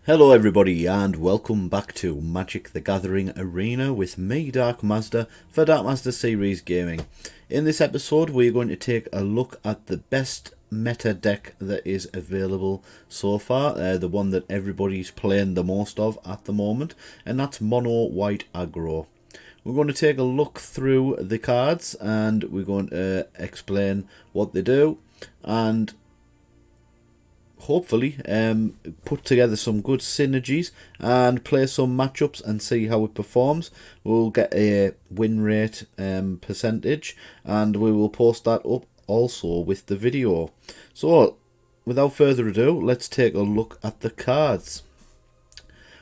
Hello everybody and welcome back to Magic the Gathering Arena with me, Dark Mazda, for Dark Mazda Series Gaming. In this episode we're going to take a look at the best meta deck that is available so far, the one that everybody's playing the most of at the moment, and that's Mono White Aggro. We're going to take a look through the cards and we're going to explain what they do and hopefully put together some good synergies and play some matchups and see how it performs. We'll get a win rate percentage and we will post that up also with the video. So without further ado, let's take a look at the cards.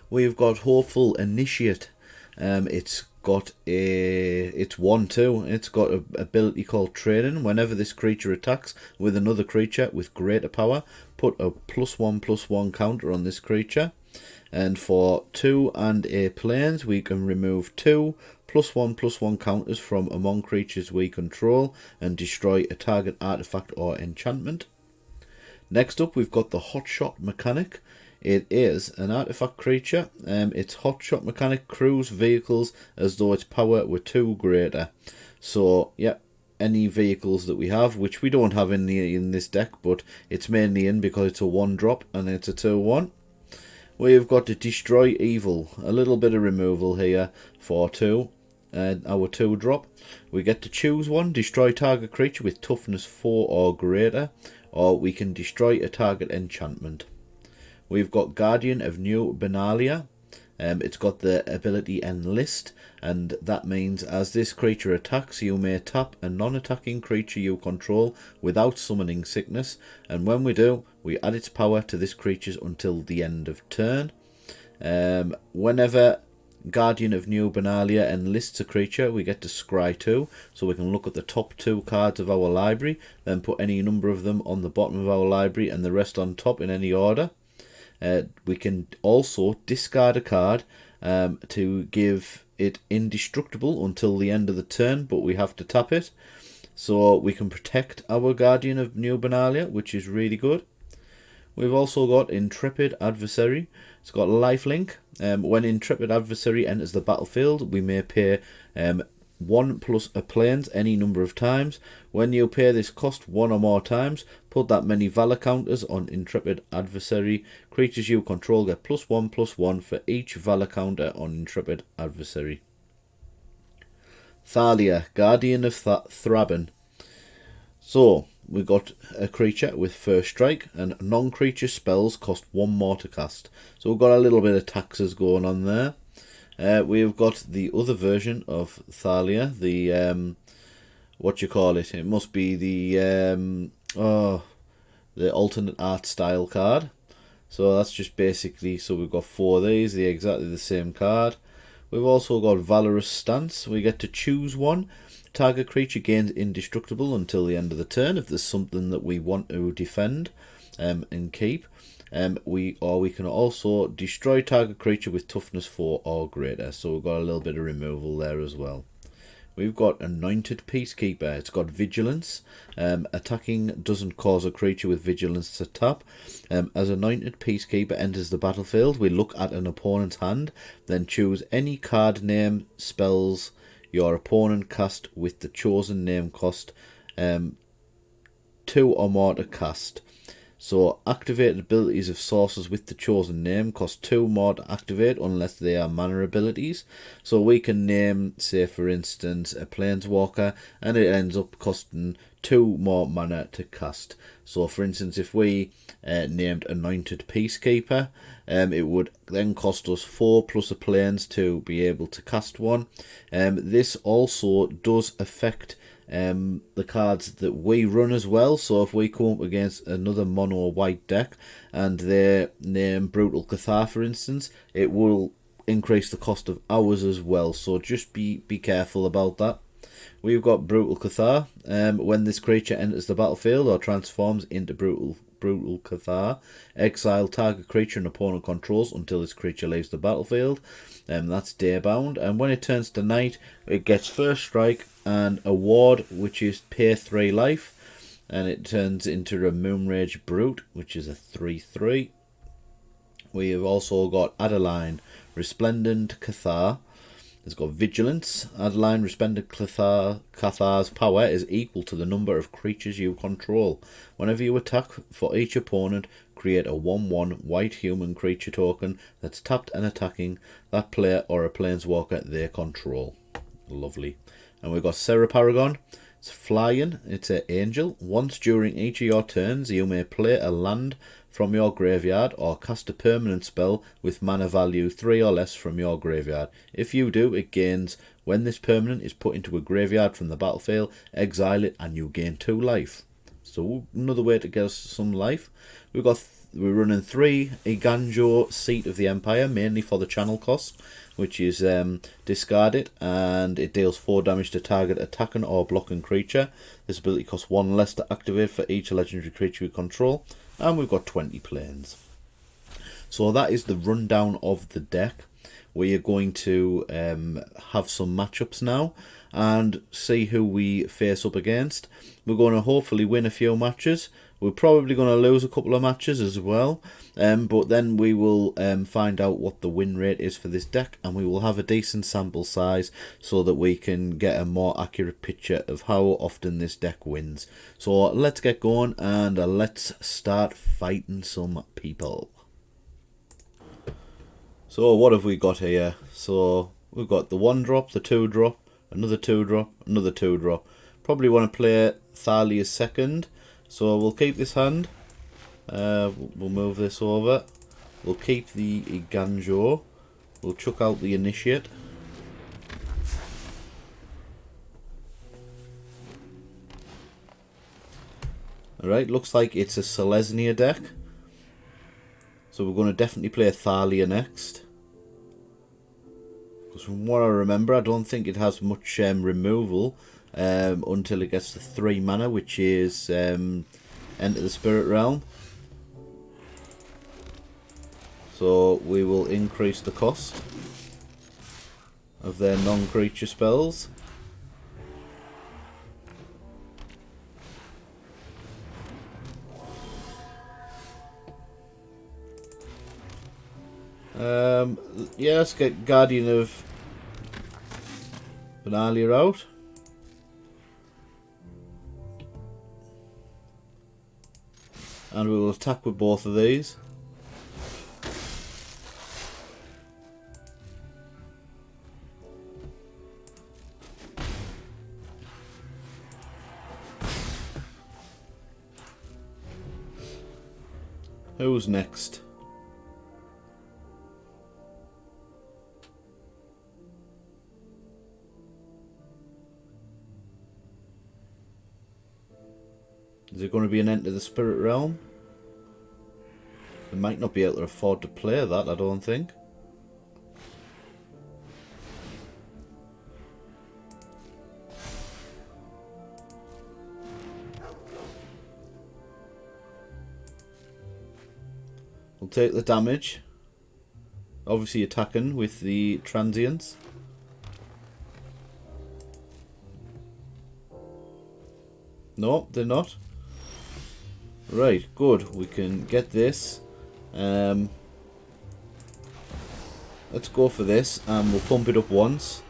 We've got Hopeful Initiate. It's got it's 1/2. It's got an ability called Training. Whenever this creature attacks with another creature with greater power, put a +1/+1 counter on this creature. And for 2 and a planes, we can remove 2 +1/+1 counters from among creatures we control and destroy a target artifact or enchantment. Next up, we've got the Hotshot mechanic. It is an artifact creature. Its Hotshot mechanic crews vehicles as though its power were 2 greater. So, yeah, any vehicles that we have, which we don't have in this deck, but it's mainly in because it's a 1-drop and it's a 2/1. We've got to Destroy Evil. A little bit of removal here for 2. Our 2-drop. We get to choose one. Destroy target creature with toughness 4 or greater. Or we can destroy a target enchantment. We've got Guardian of New Benalia. It's got the ability Enlist, and that means as this creature attacks, you may tap a non-attacking creature you control without summoning sickness, and when we do, we add its power to this creature's until the end of turn. Whenever Guardian of New Benalia enlists a creature, we get to scry 2, so we can look at the top 2 cards of our library, then put any number of them on the bottom of our library and the rest on top in any order. We can also discard a card to give it indestructible until the end of the turn, but we have to tap it. So we can protect our Guardian of New Benalia, which is really good. We've also got Intrepid Adversary. It's got lifelink. When Intrepid Adversary enters the battlefield, we may pay 1 plus a planes any number of times. When you pay this cost 1 or more times, put that many Valor counters on Intrepid Adversary. Creatures you control get +1/+1 for each Valor counter on Intrepid Adversary. Thalia, Guardian of Thraben. So, we've got a creature with First Strike, and non-creature spells cost 1 more to cast. So we've got a little bit of taxes going on there. We've got the other version of Thalia, the what you call it? It must be the alternate art style card. So that's just basically, so we've got 4 of these, they're exactly the same card. We've also got Valorous Stance. We get to choose one. Target creature gains indestructible until the end of the turn if there's something that we want to defend and keep. We can also destroy target creature with toughness 4 or greater. So we've got a little bit of removal there as well. We've got Anointed Peacekeeper. It's got Vigilance. Attacking doesn't cause a creature with Vigilance to tap. As Anointed Peacekeeper enters the battlefield, we look at an opponent's hand, then choose any card name spells your opponent cast with the chosen name cost 2 or more to cast. So activated abilities of sources with the chosen name cost 2 more to activate unless they are mana abilities. So we can name, say for instance, a Planeswalker, and it ends up costing 2 more mana to cast. So for instance, if we named Anointed Peacekeeper, it would then cost us 4 plus a planes to be able to cast one. This also does affect the cards that we run as well. So if we come up against another mono white deck and they name Brutal Cathar, for instance, it will increase the cost of ours as well. So just be careful about that. We've got Brutal Cathar. When this creature enters the battlefield or transforms into Brutal Cathar, exile target creature an opponent controls until this creature leaves the battlefield. That's daybound. And when it turns to night, it gets First Strike and a ward, which is pay 3 life, and it turns into a Moonrage Brute, which is a 3/3. We have also got Adeline, Resplendent Cathar. It's got Vigilance. Adeline, Resplendent Cathar's power is equal to the number of creatures you control. Whenever you attack for each opponent, create a 1/1 white human creature token that's tapped and attacking that player or a planeswalker they control. Lovely. And we've got Serra Paragon. It's flying. It's an angel. Once during each of your turns, you may play a land from your graveyard or cast a permanent spell with mana value 3 or less from your graveyard. If you do, it gains. When this permanent is put into a graveyard from the battlefield, exile it and you gain 2 life. So another way to get us some life. We're running 3 Iganjo Seat of the Empire, mainly for the channel cost, which is discard it, and it deals 4 damage to target attacking or blocking creature. This ability costs 1 less to activate for each legendary creature you control, and we've got 20 planes. So that is the rundown of the deck. We are going to have some matchups now and see who we face up against. We're going to hopefully win a few matches. We're probably going to lose a couple of matches as well, but then we will find out what the win rate is for this deck, and we will have a decent sample size so that we can get a more accurate picture of how often this deck wins. So let's get going and let's start fighting some people. So what have we got here? So we've got the 1-drop, the 2-drop, another 2-drop, another 2-drop. Probably want to play Thalia's second. So we'll keep this hand. We'll move this over. We'll keep the Iganjo. We'll chuck out the Initiate. Alright, looks like it's a Selesnya deck. So we're going to definitely play Thalia next. Because from what I remember, I don't think it has much removal until it gets to 3 mana, which is Enter the Spirit Realm. So we will increase the cost of their non-creature spells. Yeah, let's get Guardian of Dominaria out. And we will attack with both of these. Who's next? Is it going to be an Enter the Spirit Realm? They might not be able to afford to play that, I don't think. We'll take the damage. Obviously attacking with the transients. No, they're not. Right, good. We can get this. Let's go for this, and we'll pump it up once.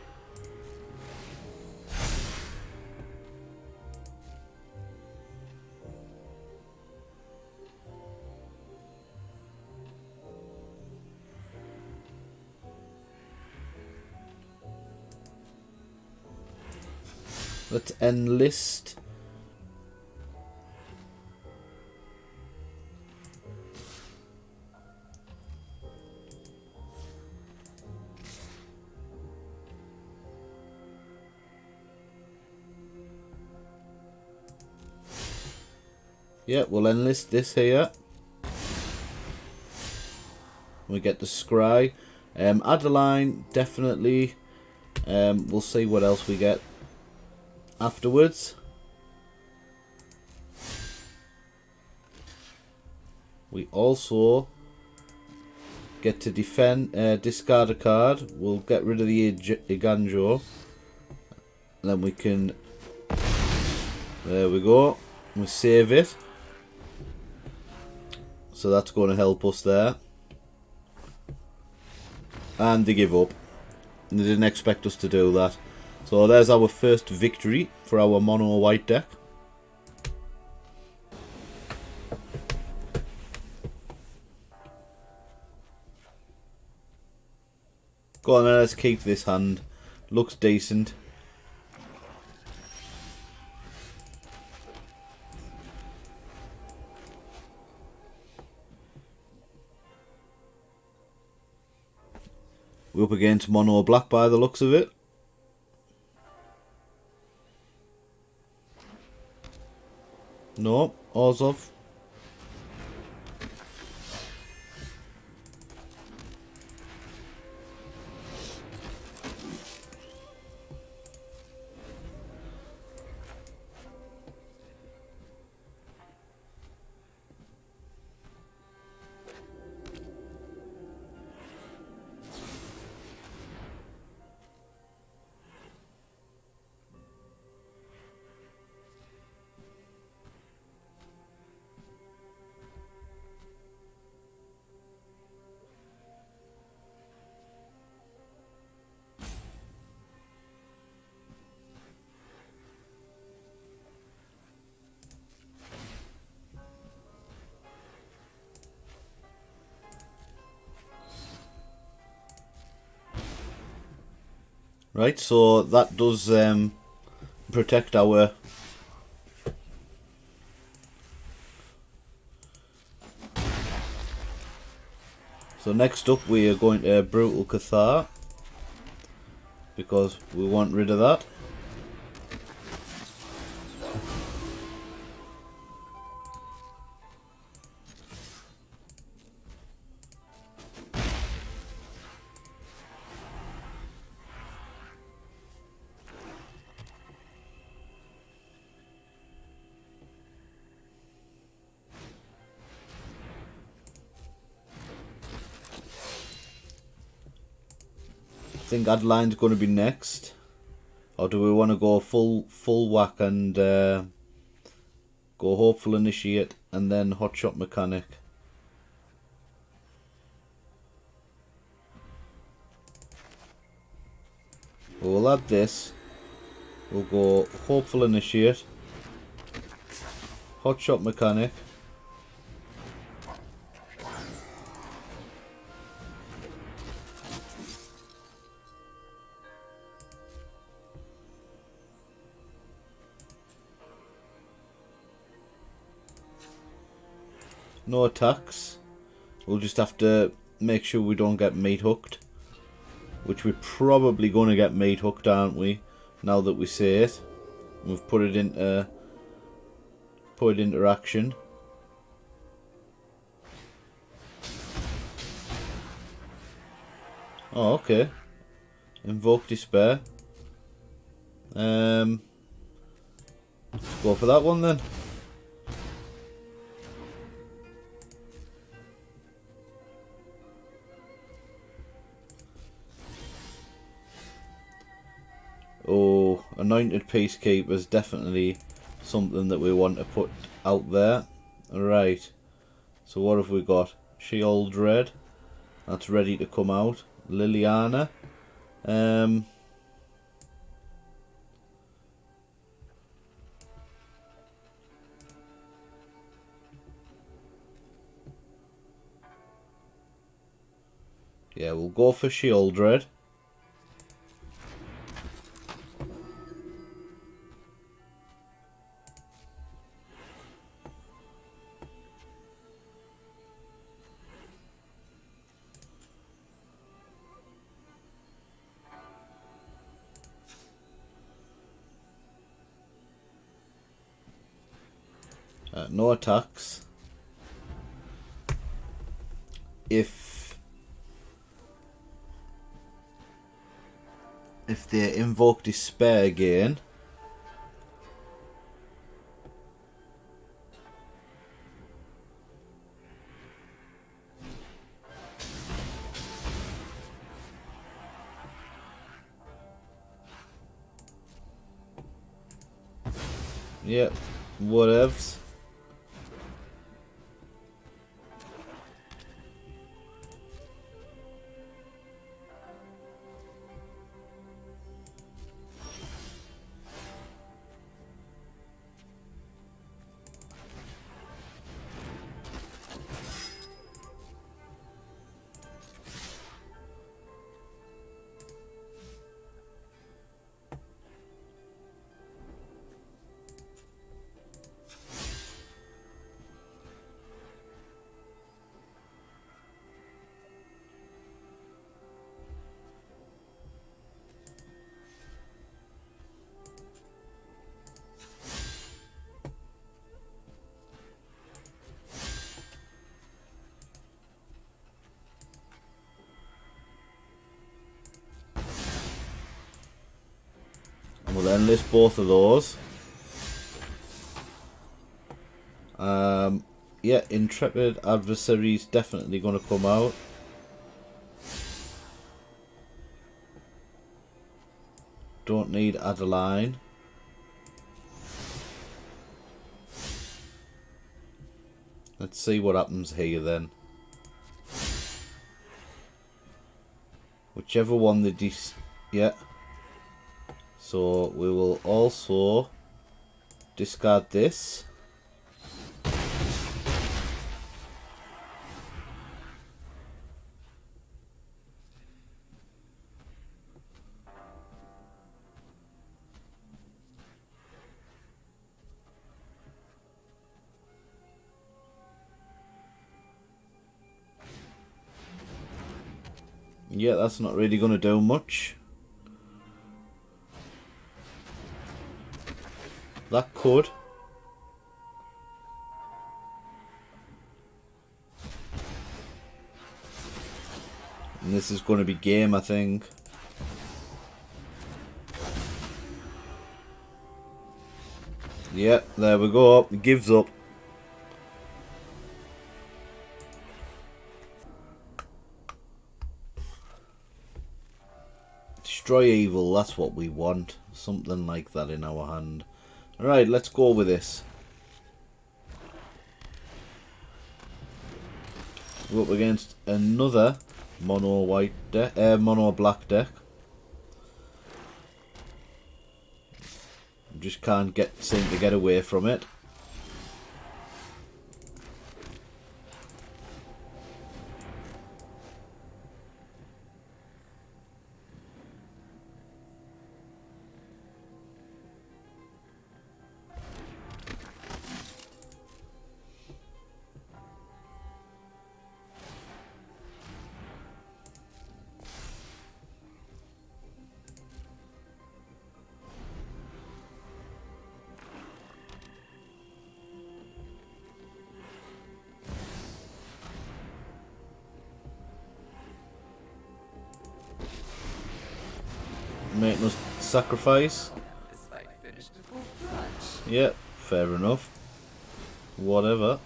Let's enlist. Yeah, we'll enlist this here. We get the Scry. Adeline, definitely. We'll see what else we get afterwards. We also get to defend, discard a card. We'll get rid of the Iganjo. And then we can... There we go. We save it. So that's going to help us there. And they give up. And they didn't expect us to do that. So there's our first victory for our mono white deck. Go on, let's keep this hand. Looks decent. We're up against mono black by the looks of it. No, Orzhov. Right, so that does protect our So next up we are going to Brutal Cathar, because we want rid of that. I think Adeline's going to be next, or do we want to go full whack and go Hopeful Initiate and then Hotshot Mechanic? We'll add this. We'll go Hopeful Initiate, Hotshot Mechanic, no attacks. We'll just have to make sure we don't get meat hooked, which we're probably going to get meat hooked, aren't we? Now that we say it, we've put it into action. Oh, okay. Invoke Despair. Let's go for that one then. Oh, Anointed Peacekeeper is definitely something that we want to put out there. Right. So what have we got? Sheoldred. That's ready to come out. Liliana. Yeah, we'll go for Sheoldred. No attacks. If they invoke Despair again, yep, whatevs. enlist both of those. Yeah, Intrepid Adversary's definitely going to come out. Don't need Adeline. Let's see what happens here then. Whichever one they yeah. So we will also discard this. Yeah, that's not really going to do much. That could. And this is going to be game, I think. Yep, there we go. It gives up. Destroy evil, that's what we want. Something like that in our hand. Alright, let's go with this. We're up against another mono white deck, mono black deck. Just can't seem to get away from it. Making us sacrifice. Yeah, fair enough. Whatever.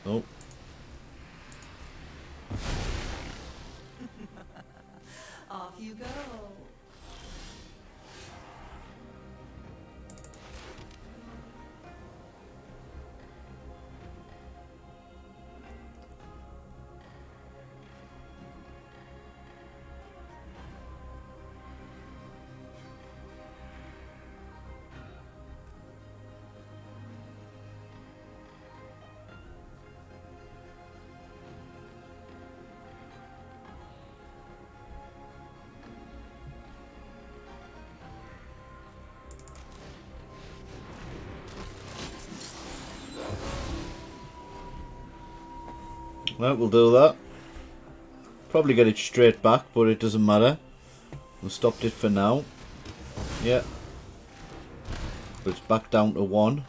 Oh. Off you go. Well, we'll do that. Probably get it straight back, but it doesn't matter. We stopped it for now. Yeah. But it's back down to 1.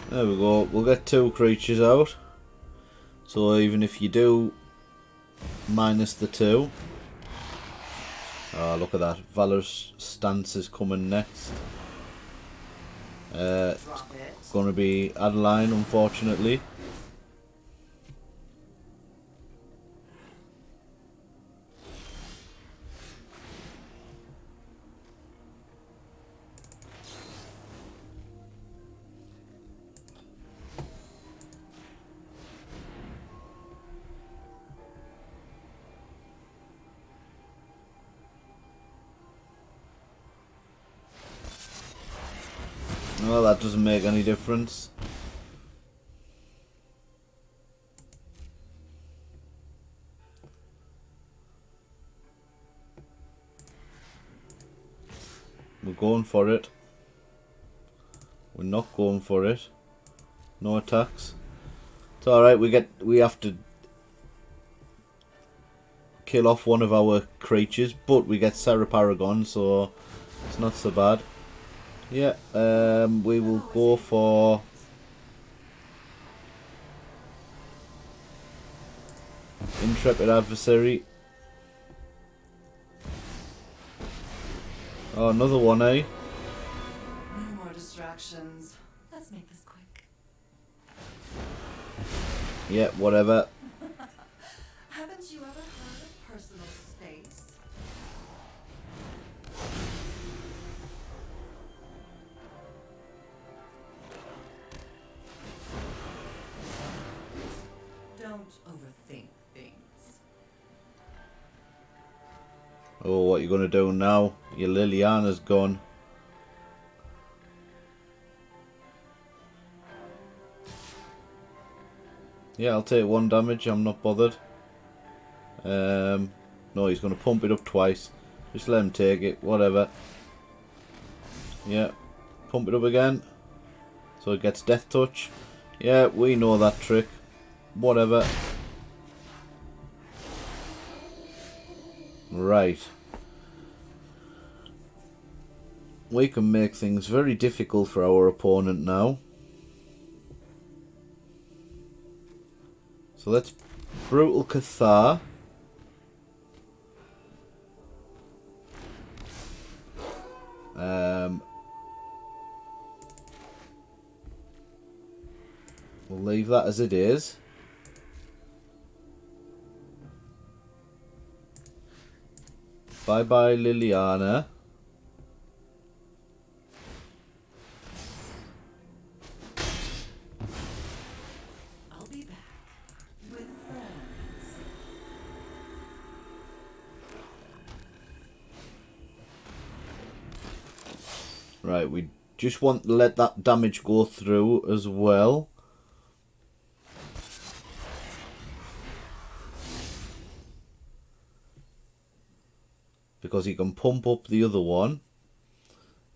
There we go. We'll get 2 creatures out. So even if you do minus the 2. Oh, look at that. Valor's Stance is coming next. It's going to be Adeline, unfortunately. Well, that doesn't make any difference. We're going for it. We're not going for it. No attacks. It's alright, we have to kill off one of our creatures, but we get Serra Paragon, so it's not so bad. Yeah, we will go for Intrepid Adversary. Oh, another one, eh? No more distractions. Let's make this quick. Yeah, whatever. Haven't you ever heard of personal space? Don't overthink things. Oh, what are you going to do now? Your Liliana's gone. Yeah, I'll take 1 damage. I'm not bothered. No, he's going to pump it up twice. Just let him take it. Whatever. Yeah. Pump it up again. So it gets Death Touch. Yeah, we know that trick. Whatever. Right. We can make things very difficult for our opponent now. So let's Brutal Cathar. We'll leave that as it is. Bye bye Liliana. I'll be back with friends. Right, we just want to let that damage go through as well. Because he can pump up the other one.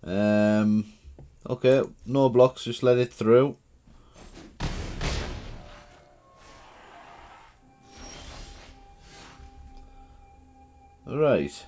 Okay, no blocks, just let it through. Right.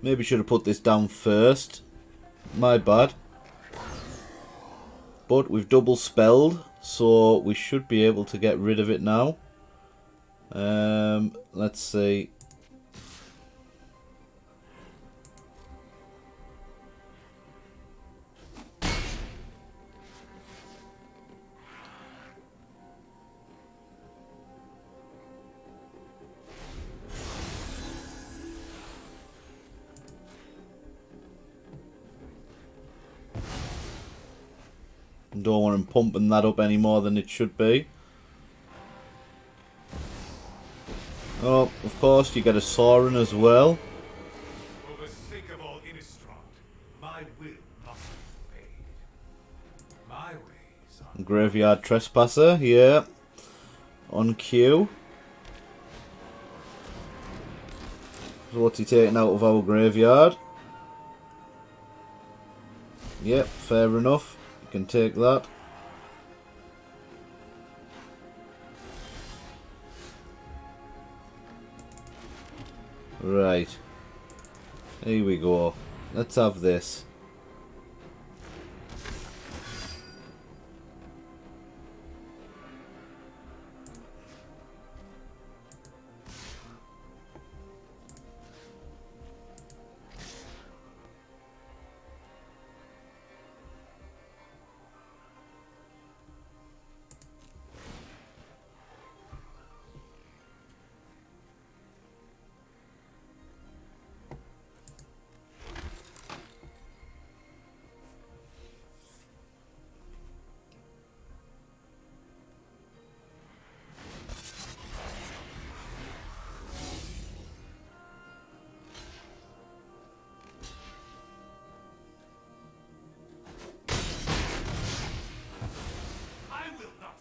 Maybe should have put this down first. My bad. But we've double spelled, so we should be able to get rid of it now. Let's see. Don't want him pumping that up any more than it should be. Oh, of course, you get a Sorin as well. For the sake of all Innistrad, my will must be obeyed. My ways are Graveyard Trespasser, yeah. On cue. So what's he taking out of our graveyard? Yep, fair enough. You can take that. Right. Here we go. Let's have this.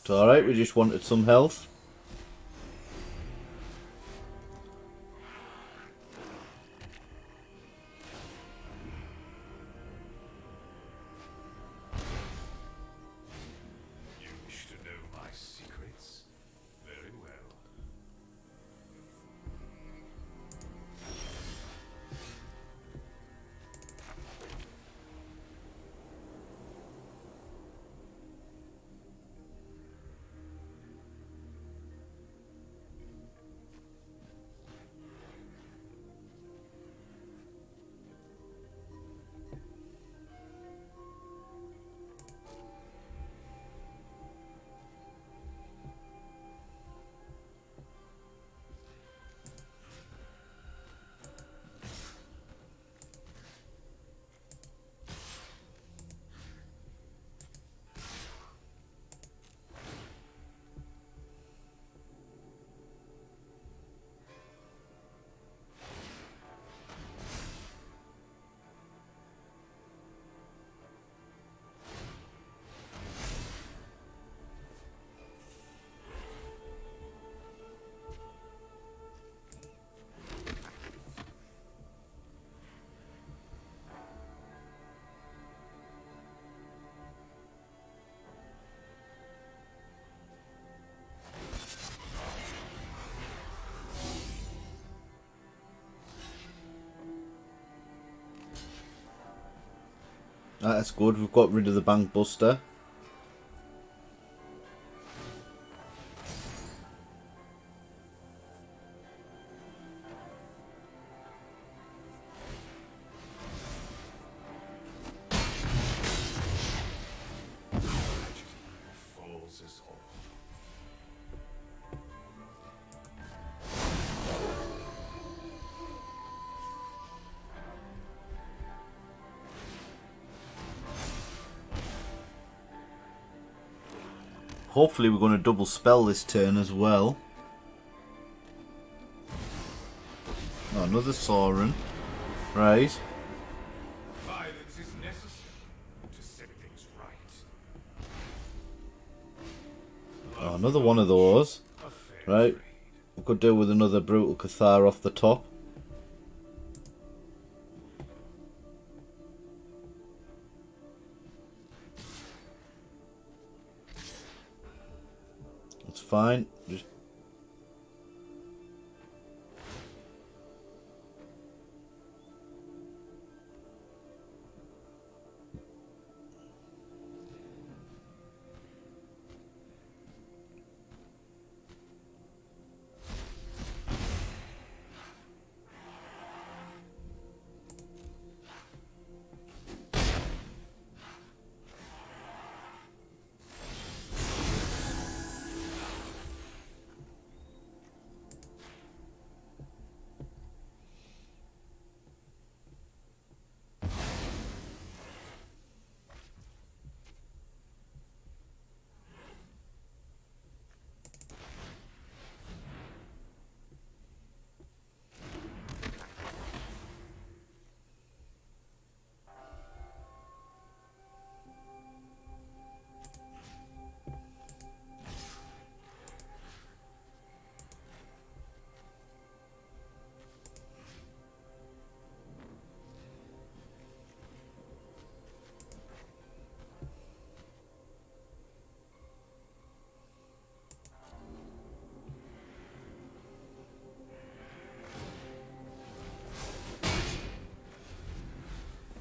It's alright, we just wanted some health. You wish to know my secrets? Very well. That's good, we've got rid of the bank buster. Falls us all. Hopefully we're going to double spell this turn as well. Oh, another Soren. Right. Violence is necessary to set things right. Oh, another one of those. A fair Right. trade. We could do with another Brutal Cathar off the top. It's fine. Just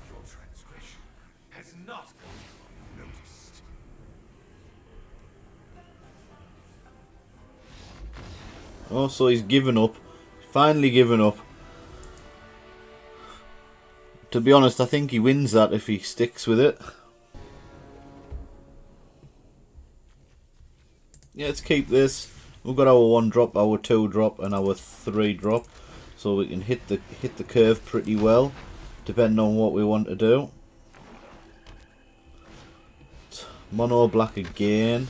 Your transgression has not gone unnoticed. oh, so he's given up. Finally given up. To be honest, I think he wins that if he sticks with it. Yeah, let's keep this. We've got our 1 drop, our 2 drop, and our 3 drop, so we can hit the curve pretty well, depending on what we want to do. Mono black again.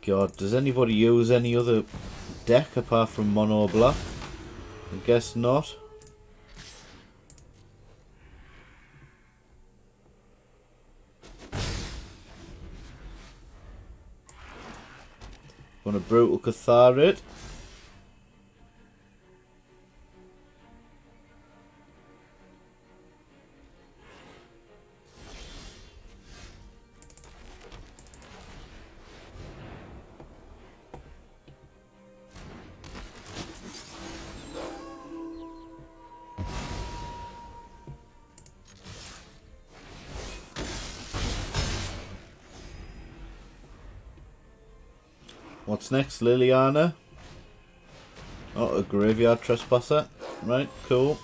God, does anybody use any other deck apart from mono black? I guess not. Gonna Brutal Cathar it. What's next, Liliana? Oh, a Graveyard Trespasser. Right, cool.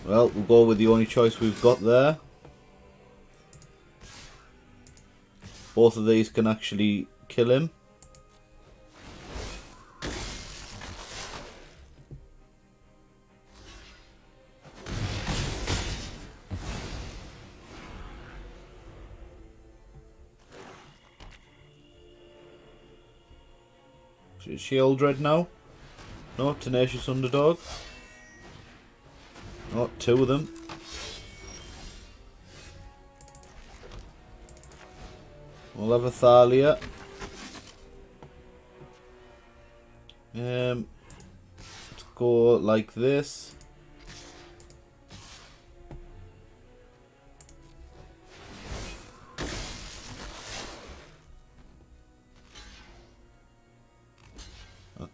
Well, we'll go with the only choice we've got there. Both of these can actually kill him. Shield Dread now. No, Tenacious Underdog. Oh, two of them. We'll have a Thalia. Let's go like this.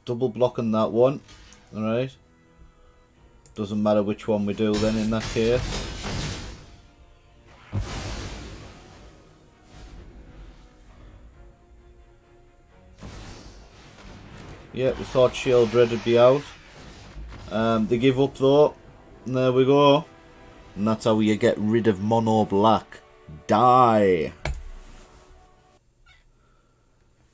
Double blocking that one. Alright. Doesn't matter which one we do then in that case. Yeah, we thought Shield Dread would be out. They give up though. And there we go. And that's how you get rid of Mono Black. Die!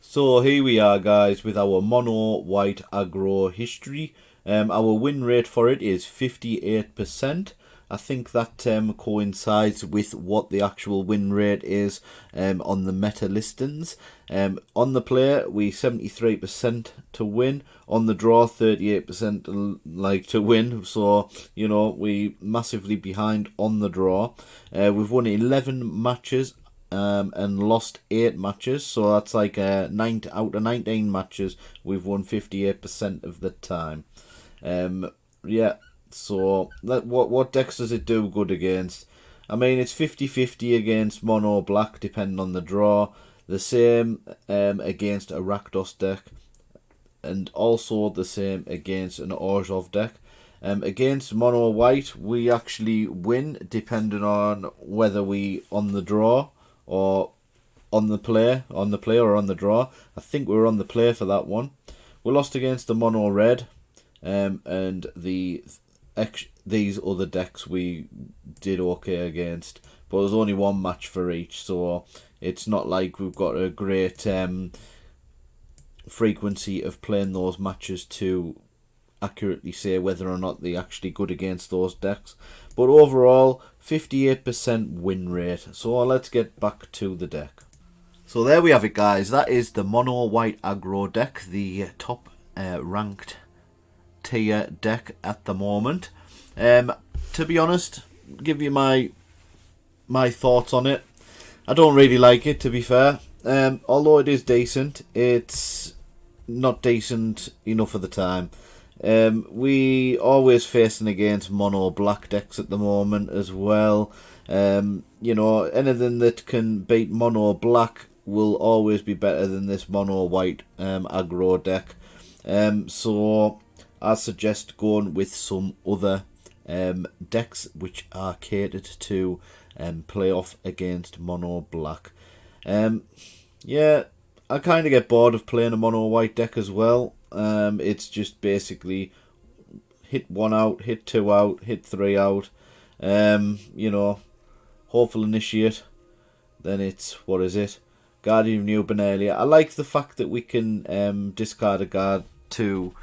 So here we are, guys, with our Mono White Aggro history. Our win rate for it is 58%. I think that coincides with what the actual win rate is on the meta listings. On the play, we 73% to win. On the draw, 38% like to win. So, you know, we massively behind on the draw. We've won 11 matches. And lost 8 matches, so that's like 9 out of 19 matches we've won 58% of the time. Yeah, so what decks does it do good against? I mean, it's 50-50 against Mono Black depending on the draw. The same against a Rakdos deck, and also the same against an Orzhov deck. Against Mono White, we actually win depending on whether we on the draw or on the play or on the draw. I think we were on the play for that one. We lost against the Mono Red, and these other decks we did okay against, but there's only one match for each, so it's not like we've got a great frequency of playing those matches to accurately say whether or not they're actually good against those decks. But overall, 58% win rate. So let's get back to the deck. So there we have it, guys. That is the Mono White Aggro deck, the top ranked tier deck at the moment. To be honest, give you my thoughts on it. I don't really like it, to be fair. Although it is decent, it's not decent enough for the time. We always facing against Mono Black decks at the moment as well. You know, anything that can beat Mono Black will always be better than this Mono White aggro deck. So I suggest going with some other decks which are catered to play off against Mono Black. Yeah, I kind of get bored of playing a Mono White deck as well. It's just basically hit 1 out, hit 2 out, hit 3 out. You know, Hopeful Initiate. Then it's, what is it? Guardian of New Dominaria. I like the fact that we can discard a guard to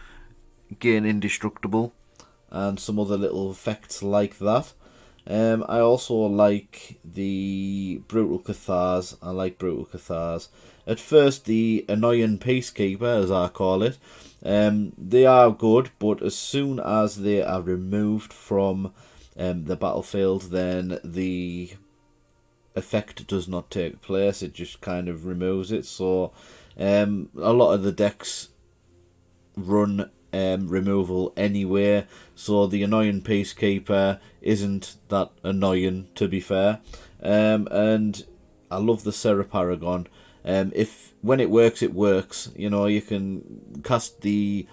gain Indestructible and some other little effects like that. I also like the Brutal Cathars. I like Brutal Cathars. At first, the Annoying Peacekeeper, as I call it, they are good, but as soon as they are removed from the battlefield, then the effect does not take place. It just kind of removes it. So a lot of the decks run removal anyway, so the annoying Peacekeeper isn't that annoying, to be fair. And I love the Serra Paragon. If when it works, it works. You know, you can cast the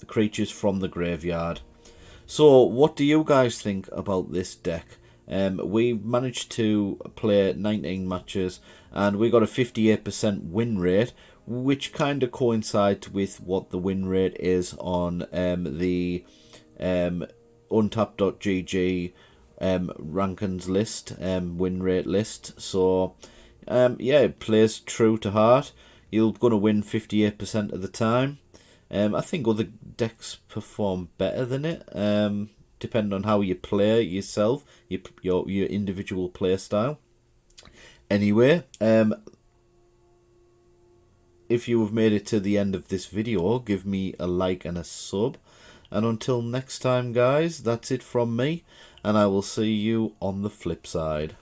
creatures from the graveyard. So what do you guys think about this deck? We managed to play 19 matches and we got a 58% win rate, which kind of coincides with what the win rate is on the untapped.gg rankings list, win rate list. So yeah, it plays true to heart. You're going to win 58% of the time. I think other decks perform better than it, depending on how you play yourself, your individual play style. Anyway, if you have made it to the end of this video, give me a like and a sub. And until next time, guys, that's it from me, and I will see you on the flip side.